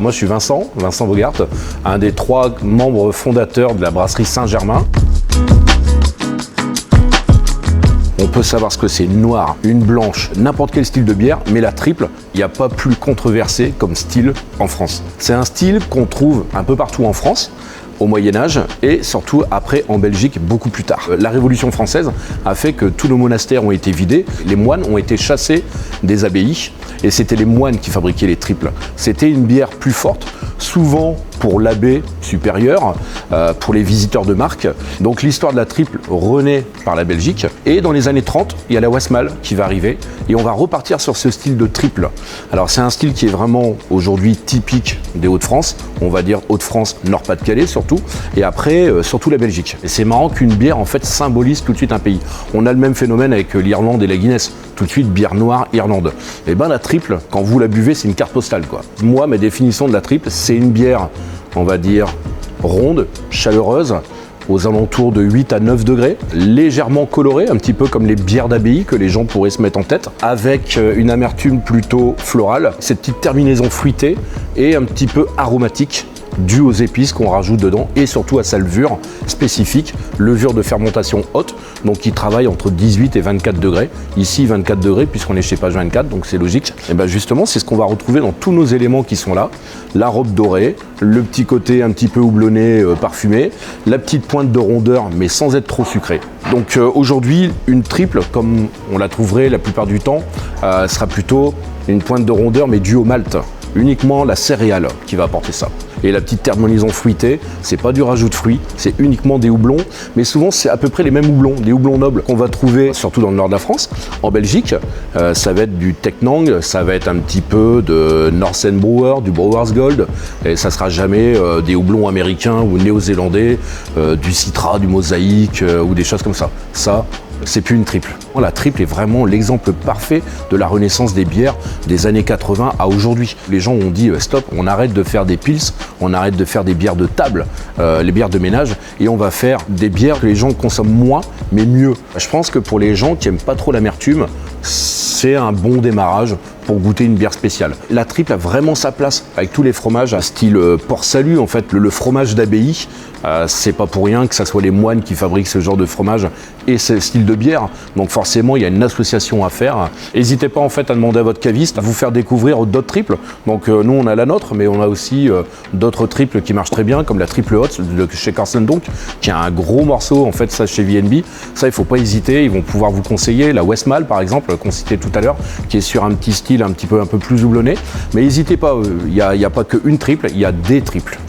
Alors moi je suis Vincent Bogart, un des 3 membres fondateurs de la brasserie Saint-Germain. On peut savoir ce que c'est une noire, une blanche, n'importe quel style de bière, mais la triple, il n'y a pas plus controversé comme style en France. C'est un style qu'on trouve un peu partout en France, au Moyen-Âge et surtout après en Belgique beaucoup plus tard. La Révolution française a fait que tous nos monastères ont été vidés, les moines ont été chassés des abbayes et c'était les moines qui fabriquaient les triples. C'était une bière plus forte, souvent pour l'abbé supérieur, pour les visiteurs de marque. Donc l'histoire de la triple renaît par la Belgique. Et dans les années 30, il y a la Westmalle qui va arriver et on va repartir sur ce style de triple. Alors c'est un style qui est vraiment aujourd'hui typique des Hauts-de-France, on va dire Hauts-de-France, Nord-Pas-de-Calais surtout, et après surtout la Belgique. Et c'est marrant qu'une bière en fait symbolise tout de suite un pays. On a le même phénomène avec l'Irlande et la Guinness. Tout de suite bière noire, Irlande. Et ben la triple, quand vous la buvez, c'est une carte postale quoi. Moi, ma définition de la triple, c'est une bière, on va dire, ronde, chaleureuse, aux alentours de 8 à 9 degrés, légèrement colorée, un petit peu comme les bières d'abbaye que les gens pourraient se mettre en tête, avec une amertume plutôt florale, cette petite terminaison fruitée et un petit peu aromatique, dû aux épices qu'on rajoute dedans et surtout à sa levure spécifique, levure de fermentation haute, donc qui travaille entre 18 et 24 degrés. Ici 24 degrés puisqu'on est chez Page 24, donc c'est logique. Et bien justement c'est ce qu'on va retrouver dans tous nos éléments qui sont là, la robe dorée, le petit côté un petit peu houblonné, parfumé, la petite pointe de rondeur mais sans être trop sucré. Donc aujourd'hui une triple comme on la trouverait la plupart du temps sera plutôt une pointe de rondeur mais due au malt. Uniquement la céréale qui va apporter ça. Et la petite terminaison fruitée, c'est pas du rajout de fruits, c'est uniquement des houblons, mais souvent c'est à peu près les mêmes houblons, des houblons nobles qu'on va trouver surtout dans le nord de la France. En Belgique, ça va être du Tecknang, ça va être un petit peu de Norsen Brewer, du Brewers Gold, et ça sera jamais des houblons américains ou néo-zélandais, du Citra, du Mosaïque ou des choses comme ça. Ça, c'est plus une triple. La triple est vraiment l'exemple parfait de la renaissance des bières des années 80 à aujourd'hui. Les gens ont dit stop, on arrête de faire des pils, on arrête de faire des bières de table, les bières de ménage, et on va faire des bières que les gens consomment moins, mais mieux. Je pense que pour les gens qui n'aiment pas trop l'amertume, c'est un bon démarrage pour goûter une bière spéciale. La triple a vraiment sa place avec tous les fromages à style Port-Salut, en fait, le fromage d'abbaye. C'est pas pour rien que ça soit les moines qui fabriquent ce genre de fromage et ce style de bière. Donc forcément, il y a une association à faire. N'hésitez pas en fait à demander à votre caviste à vous faire découvrir d'autres triples. Donc nous, on a la nôtre, mais on a aussi d'autres triples qui marchent très bien, comme la triple hot de chez Carlsen donc, qui a un gros morceau en fait ça chez VNB. Ça, il faut pas hésiter. Ils vont pouvoir vous conseiller la Westmalle par exemple, qu'on citait tout à l'heure, qui est sur un petit style un peu plus houblonné. Mais n'hésitez pas, il y a pas qu'une triple, il y a des triples.